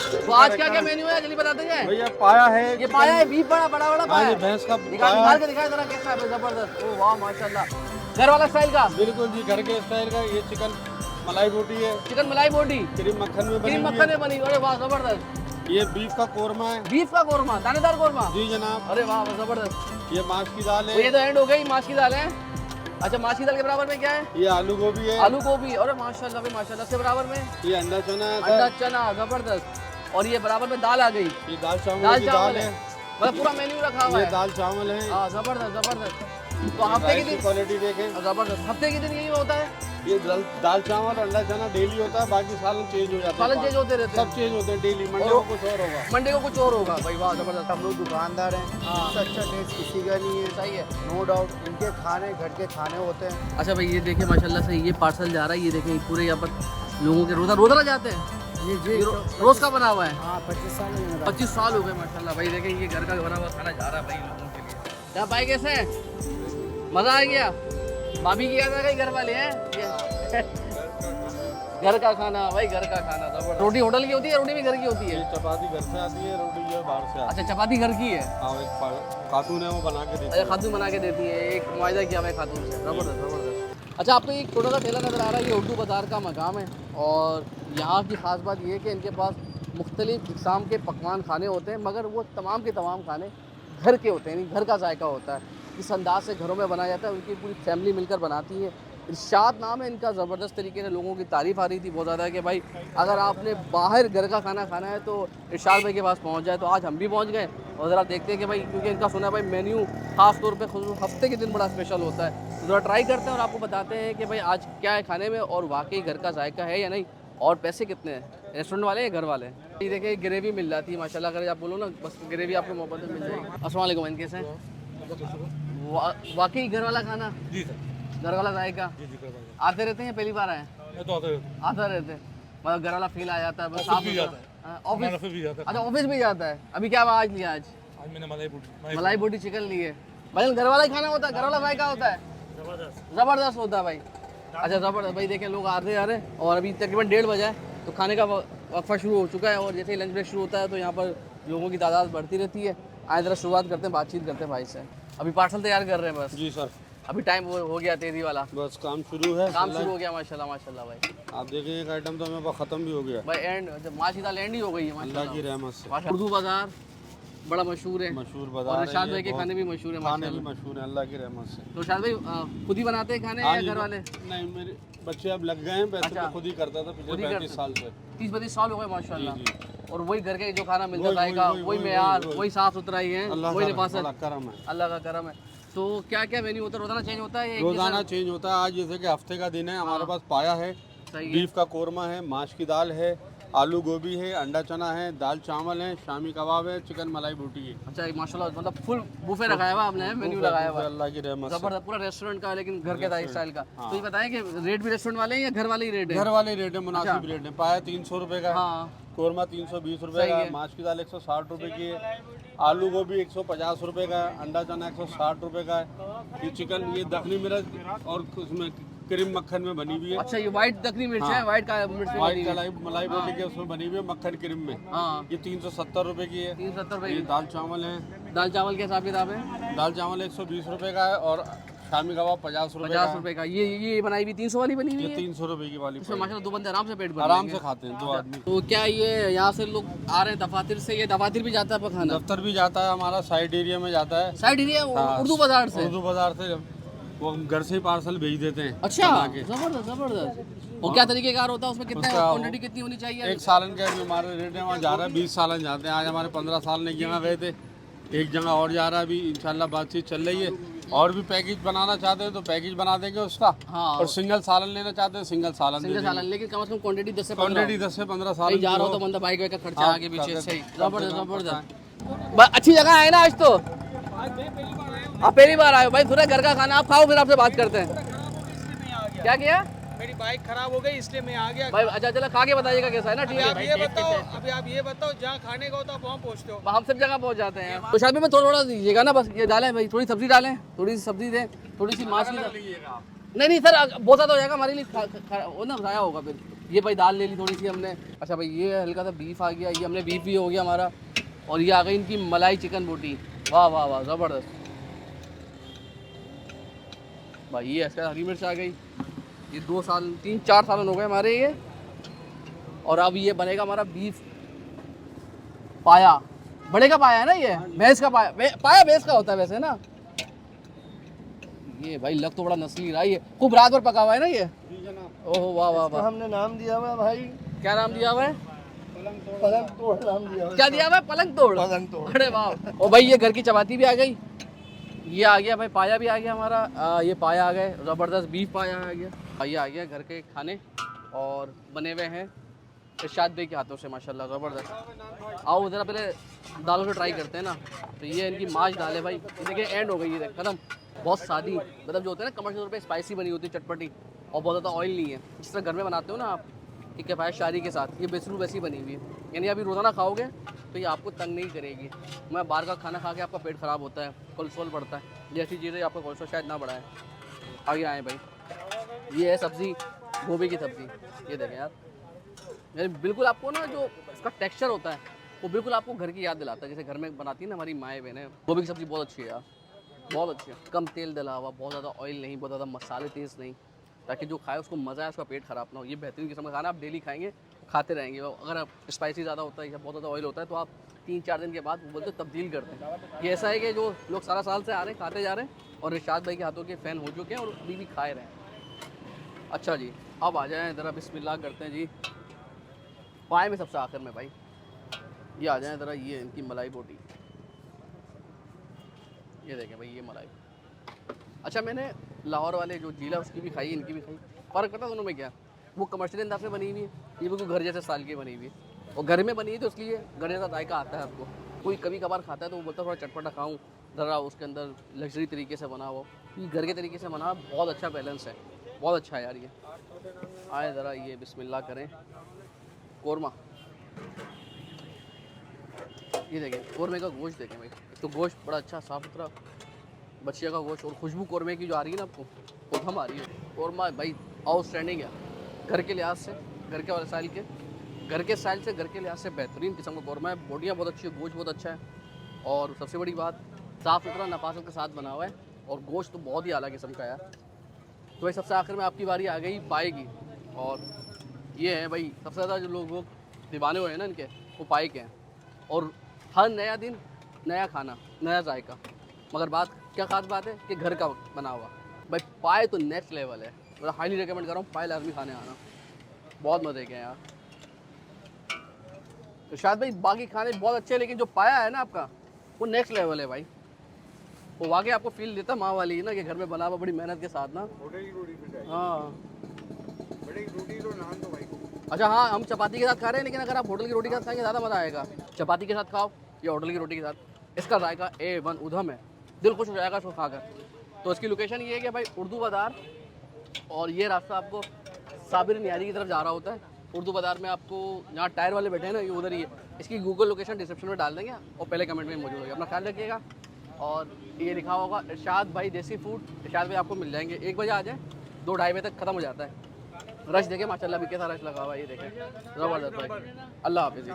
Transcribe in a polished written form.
तो आज क्या क्या मेन्यू है जल्दी बताते हैं भैया पाया है, ये पाया है बीफ बड़ा बड़ा बड़ा पाया है। भैंस का निकाल के दिखाए जरा कैसा है जबरदस्त। ओ वाह माशाल्लाह घर वाला स्टाइल का बिल्कुल जी घर के स्टाइल का। ये चिकन मलाई बोटी है, चिकन मलाई बोटी क्रीम मक्खन में बनी क्रीम हुई मक्खन में बनी। अरे वाह जबरदस्त। है। ये बीफ का कोरमा है। बीफ का कोरमा दानेदार कोरमा। जी जनाब। अरे वाह जबरदस्त। ये माछ की दाल तो है। ये तो एंड हो गई माछ की दाल है। अच्छा माछ की दाल के बराबर में क्या है? ये आलू गोभी है। आलू गोभी। अरे माशाल्लाह भाई माशाल्लाह से बराबर में ये अंडा चना है। अंडा चना जबरदस्त। और ये बराबर में दाल आ गई। ये दाल चावल की दाल है। मतलब पूरा मेन्यू रखा हुआ ये है। दाल चावल है। हाँ जबरदस्त जबरदस्त। तो हफ्ते के दिन क्वालिटी देखें जबरदस्त हफ्ते के दिन यही होता है। ये दाल चावल अंडा चना डेली होता है, बाकी सालन चेंज हो जाता है। सालन चेंज होते रहते हैं। सब चेंज होते हैं डेली। मंडे को कुछ और होगा। मंडे को कुछ और होगा भाई वाह जबरदस्त। हम लोग दुकानदार हैं, इससे अच्छा टेस्ट किसी का नहीं है। सही है। नो डाउट इनके खाने घर के खाने होते हैं। अच्छा भाई ये देखिए माशाल्लाह से ये पार्सल जा रहा है। ये देखें पूरे यहाँ पर लोगों के रोज़ा जाते हैं। जी रोज़ का बना हुआ है। हाँ 25 साल हो गए। 25 साल हो गए माशाल्लाह। भाई देखें ये घर का बना हुआ खाना जा रहा है भाई लोगों के लिए। क्या भाई कैसे हैं? मज़ा आ गया? भाभी की याद आ गई घर वाले हैं घर का खाना भाई घर का खाना जबरदस्त। रोटी होटल की होती है रोटी भी घर की होती है? ये चपाती घर से आती है, रोटी जो है बाहर से आती अच्छा चपाती घर की है। है। हाँ एक खातून है वो बना के देती अच्छा है। खातून बना के देती है। एक मुआवजा किया मैं खातून से जबरदस्त जबरदस्त। अच्छा आपको एक छोटा सा ठेला नज़र आ रहा है। ये उर्दू बाज़ार का मकाम है और यहाँ की ख़ास बात ये है कि इनके पास मुख्तलिफ़ इक़साम के पकवान खाने होते हैं, मगर वो तमाम के तमाम खाने घर के होते हैं, यानी घर का जायका होता है। इस अंदाज से घरों में बनाया जाता है। उनकी पूरी फैमिली मिलकर बनाती है। इरशाद नाम है इनका। ज़बरदस्त तरीके से लोगों की तारीफ़ आ रही थी बहुत ज़्यादा कि भाई अगर आपने बाहर घर का खाना खाना है तो इरशाद भाई के पास पहुंच जाए। तो आज हम भी पहुंच गए और ज़रा देखते हैं कि भाई क्योंकि इनका सुना है भाई मेन्यू ख़ास तौर पे खुद हफ्ते के दिन बड़ा स्पेशल होता है। तो ज़रा ट्राई करते हैं और आपको बताते हैं कि भाई आज क्या है खाने में और वाकई घर का जायका है या नहीं और पैसे कितने हैं। रेस्टोरेंट वाले या घर वाले? ये देखिए ग्रेवी मिल जाती है माशाल्लाह। अगर आप बोलो ना बस ग्रेवी आपको मोहब्बत मिल जाएगी। अस्सलाम वालेकुम कैसे हैं? वाकई घर वाला खाना? जी सर। घर वाला जायका जी जी आते रहते हैं या पहली बार आए? तो आता रहते हैं। मतलब घर वाला फील आ जाता है बस। ऑफिस भी जाता है हमारा ऑफिस? फिर भी जाता है। अच्छा ऑफिस भी जाता है। अभी क्या आज लिया? आज मैंने मलाई बोटी चिकन ली है। भाई घर वाला ही खाना होता है, घर वाला जायका होता है। ज़बरदस्त होता है भाई। अच्छा ज़बरदस्त भाई देखें लोग आते आ रहे हैं और अभी तकरीबन 1:30 बजा है तो खाने का वक्फा शुरू हो चुका है और जैसे ही लंच ब्रेक शुरू होता है तो यहाँ पर लोगों की तादाद बढ़ती रहती है। आए ज़रा शुरुआत करते हैं, बातचीत करते हैं भाई से। अभी पार्सल तैयार कर रहे हैं बस? जी सर। अभी टाइम हो गया तेज़ी वाला, बस काम शुरू है। काम शुरू हो गया माशाल्लाह माशाल्लाह भाई। आप देखें एक आइटम तो मेरे पास ख़त्म भी हो गया भाई एंड जब माश की दाल एंड ही हो गई है अल्लाह की रहमत से। माशाल्लाह। उर्दू बाज़ार बड़ा मशहूर है मशहूर और बाजार है इरशाद ये, भाई के बहुत- खाने भी मशहूर है खाने भी माशाल्लाह। मशहूर है अल्लाह की रहमत से। तो इरशाद भाई खुद ही बनाते हैं खाने हाँ या जी, घर वाले? नहीं मेरे बच्चे अब लग गए हैं। वैसे अच्छा। तो खुद ही करता था खुद पिछले ही 35 साल से। 30-32 साल हो गए माशाल्लाह। जी। और वही घर के जो खाना मिलता वही- जाएगा वही- वही वही- मेयार वही- वही साफ सुथराई है अल्लाह वही का नफासत बड़ा करम है। अल्लाह का करम है। तो क्या क्या मेन्यू होता है? रोजाना चेंज होता है या एक रोजाना जैसा? चेंज होता है। आज जैसे कि हफ्ते का दिन है हमारे हाँ। पास पाया है, सही है। बीफ का कोरमा है, माश की दाल है, आलू गोभी है, अंडा चना है, दाल चावल है, शामी कबाब है, चिकन मलाई बोटी है। अच्छा माशाल्लाह मतलब फुल बुफे लगाया हुआ आपने, मेन्यू लगाया हुआ है। अल्लाह की रहमत से। जबरदस्त पूरा रेस्टोरेंट का है लेकिन घर के स्टाइल का। हाँ। तो ये बताएं कि रेट भी रेस्टोरेंट वाले हैं या घर वाले ही रेट है? घर वाले रेट है, मुनासिब अच्छा। रेट है। पाया 300 रुपए का है, हाँ कोरमा 320 रुपए सही का है। है, माश की दाल 160 रुपए की है, आलू गोभी 150 रुपए का है, अंडा चना 160 रुपए का है। ये चिकन ये दखनी मिर्च और उसमें क्रीम मक्खन में बनी हुई है। अच्छा ये व्हाइट दखनी मिर्च है, हाँ। व्हाइट का मिर्च से बनी हुई है। मलाई बोटी के उसमें बनी हुई है मक्खन क्रीम में। हाँ ये 370 रुपए की है। 370 रुपए ये की। दाल चावल है, दाल चावल के हिसाब किताब है? दाल चावल 120 रुपए का है और शामी कबाब 50 रुपए का 50 है। रुपए का। ये बनाई हुई 300 वाली बनी हुई ये है? 300 रुपए की वाली इसमें माशाल्लाह दो बंदे आराम से पेट भर आराम लेंगे। से खाते हैं दो आदमी। तो क्या ये यहाँ से लोग आ रहे हैं दफातर से? ये दफातर भी जाता है खाना? दफ्तर भी जाता है हमारा, साइड एरिया में जाता है। साइड एरिया हाँ, उर्दू बाजार से? उर्दू बाजार से वो हम घर से ही पार्सल भेज देते हैं। अच्छा बना के। जबरदस्त जबरदस्त। और क्या तरीके कार होता है उसमें? कितना उसका- क्वांटिटी कितनी होनी चाहिए? एक सालन का जो हमारे रेट है वहाँ जा रहा है 20 सालन जाते हैं। आज हमारे 15 साल एक जगह गए थे, एक जगह और जा रहा है अभी इंशाल्लाह बातचीत चल रही है। और भी पैकेज बनाना चाहते हैं तो पैकेज बना देंगे उसका। हाँ और सिंगल सालन लेना चाहते हैं सिंगल सालन सिंगल सालन, लेकिन कम से कम क्वांटिटी 10 से 15 क्वान्टिटी 10 से 15 साल कहीं जा रहा हो तो बंदा बाइक वाइक का खर्चा हाँ, आगे पीछे। खर्चा- सही खर्चा जबरदस्त कम पड़ता जबरदस्त। अच्छी जगह है ना आज तो? आप पहली बार आए हो भाई? थोड़ा घर का खाना आप खाओ फिर आपसे बात करते हैं। क्या किया? मेरी बाइक खराब हो गई इसलिए मैं आ गया। भाई अच्छा चलो खा के बताइएगा कैसा है ना। ठीक आप है ये बताओ, अभी आप ये बताओ जहाँ खाने का होता है वहाँ पहुँचते हो। हम सब जगह पहुंच जाते हैं। तो शायद में थोड़ा थोड़ा दीजिएगा ना, बस ये डालें भाई, थोड़ी सब्जी डालें, थोड़ी सी सब्जी दें, थोड़ी सी माछ की। नहीं नहीं सर बहुत ज़्यादा हो जाएगा हमारे लिए, वो ना ज़ाया होगा फिर। ये भाई दाल ले ली थोड़ी सी हमने। अच्छा भाई ये हल्का सा बीफ आ गया, ये हमने बीफ भी हो गया हमारा। और ये आ गई इनकी मलाई चिकन बोटी। वाह वाह वाह ज़बरदस्त भाई। ये ऐसा हरी मिर्च आ गई। ये 2 साल 3-4 साल हो गए हमारे ये। और अब ये बनेगा हमारा बीफ पाया। बड़े का पाया है ना ये, भैंस का पाया। पाया भैंस का होता है वैसे ना। ये भाई लग तो बड़ा नस्ली रहा है। खूब रात भर पका हुआ है ना ये। ओहो वाह वाह वाह। हमने नाम दिया हुआ है भाई, क्या नाम दिया हुआ है? पलंग तोड़ नाम दिया हुआ है। क्या दिया हुआ है? पलंग तोड़। पलंग तोड़। अरे वाह। ओ भाई ये घर की चपाती भी आ गई। ये आ गया भाई पाया भी आ गया हमारा। ये पाया आ गए, ज़बरदस्त बीफ पाया आ गया। ये आ गया घर के खाने और बने हुए हैं इरशाद भाई के हाथों से माशाल्लाह ज़बरदस्त। आओ ज़रा पहले दालों से ट्राई करते हैं ना। तो ये इनकी माश दाल है भाई। ये देखिए एंड हो गई, ये देख खत्म। बहुत सादी, मतलब जो होता है ना कमर्शियल तौर पे स्पाइसी बनी होती है, चटपटी, और बहुत ज़्यादा ऑयल नहीं है। जिस तरह घर में बनाते हो ना आप एक किफ़ायत शारी के साथ, ये बिस्रू वैसी बनी हुई है। यानी अभी रोज़ाना खाओगे तो ये आपको तंग नहीं करेगी। मैं बाहर का खाना खा के आपका पेट ख़राब होता है, कोलेस्ट्रॉल बढ़ता है, ये ऐसी चीज़ें आपका कोलेस्ट्रॉल शायद ना बढ़ाए। आगे आए भाई। ये है सब्ज़ी, गोभी की सब्ज़ी। ये देखें यार, यानी बिल्कुल आपको ना जो इसका टेक्सचर होता है वो बिल्कुल आपको घर की याद दिलाता है, जैसे घर में बनाती है ना हमारी माएँ बहनें। गोभी की सब्ज़ी बहुत अच्छी है यार, बहुत अच्छी है। कम तेल डला हुआ, बहुत ज़्यादा ऑयल नहीं, बहुत ज़्यादा मसाले तेज़ नहीं, ताकि जो खाए उसको मज़ा आए, उसका पेट ख़राब ना हो। ये बेहतरीन किस्म का खाना आप डेली खाएंगे, खाते रहेंगे। अगर आप स्पाइसी ज़्यादा होता है या बहुत ज़्यादा ऑयल होता है तो आप 3-4 दिन के बाद वो बोलते तब्दील करते हैं। ये ऐसा है कि जो लोग सारा साल से आ रहे हैं, खाते जा रहे हैं और इरशाद भाई के हाथों के फ़ैन हो चुके हैं और अभी भी खाए रहे हैं। अच्छा जी, अब आ जाएँ ज़रा, बिस्मिल्लाह करते हैं जी। पाए में सबसे आखिर में भाई ये आ जाए ज़रा, ये इनकी मलाई बोटी। ये देखें भाई, ये मलाई। अच्छा मैंने लाहौर वाले जो झीला उसकी भी खाई, इनकी भी खाई। फ़र्क पता दोनों में क्या? वो कमर्शियल अंदाज में बनी हुई है, ये बिल्कुल घर जैसे साल की बनी हुई है। और घर में बनी है तो इसलिए घर जैसा जायका आता है आपको। कोई कभी कभार खाता है तो वो बोलता है थोड़ा चटपटा खाऊं, ज़रा उसके अंदर लग्जरी तरीके से बना हुआ। ये घर के तरीके से बना, बहुत अच्छा बैलेंस है, बहुत अच्छा है यार। ये आए ज़रा, ये बिस्मिल्लाह करें। कोरमा, ये देखें कौरमे का गोश्त देखें भाई। तो गोश्त बड़ा अच्छा साफ़ सुथरा बछिया का गोश्त, और खुशबू कौरमे की जो आ रही है ना आपको, वो हम आ रही है। कौरमा भाई आउटस्टैंडिंग है, घर के लिहाज से, घर के वसाइल के, घर के स्टाइल से, घर के लिहाज से बेहतरीन किस्म का कौरमा है। बोटियाँ बहुत अच्छी है, गोश्त बहुत अच्छा है, और सबसे बड़ी बात साफ़ सुथरा नफासत के साथ बना हुआ है, और गोश्त तो बहुत ही आला किस्म का है। तो भाई सबसे आखिर में आपकी बारी आ गई पाए की। और ये है भाई सबसे ज़्यादा जो लोग दीवाने हुए हैं ना इनके, वो पाए के हैं। और हर नया दिन नया खाना, नया जायका। मगर बात क्या ख़ास बात है कि घर का बना हुआ भाई पाए तो नेक्स्ट लेवल है। मैं हाईली रिकमेंड कर रहा हूँ, पाए लाजमी खाने आना, बहुत मज़े के हैं यार। तो शायद भाई बाकी खाने बहुत अच्छे हैं, लेकिन जो पाया है ना आपका वो नेक्स्ट लेवल है भाई। वो वाकई आपको फील देता माँ वाली ना, कि घर में बना हुआ बड़ी मेहनत के साथ ना। हाँ रोटी तो नान तो भाई। अच्छा हाँ, हम चपाती के साथ खा रहे हैं, लेकिन अगर आप होटल की रोटी के साथ खाएंगे ज़्यादा मज़ा आएगा। चपाती के साथ खाओ या होटल की रोटी के साथ, इसका जायका A1 उधम है, दिल खुश हो जाएगा इसको खाकर। तो इसकी लोकेशन ये है कि भाई उर्दू बाज़ार, और ये रास्ता आपको साबिर नियारी की तरफ जा रहा होता है। उर्दू बाज़ार में आपको जहाँ टायर वाले बैठे हैं ना, ये उधर ही है। इसकी गूगल लोकेशन डिस्क्रिप्शन में डाल देंगे और पहले कमेंट में मौजूद होगी। अपना ख्याल रखिएगा। और ये लिखा होगा इरशाद भाई देसी फूड, इरशाद भाई आपको मिल जाएंगे। 1 बजे आ जाए, 2-2:30 बजे तक ख़त्म हो जाता है। रश देखें माशाल्लाह भी कैसा रश लगा हुआ है, ये देखें ज़बरदस्त भाई। अल्लाह हाफ़िज़।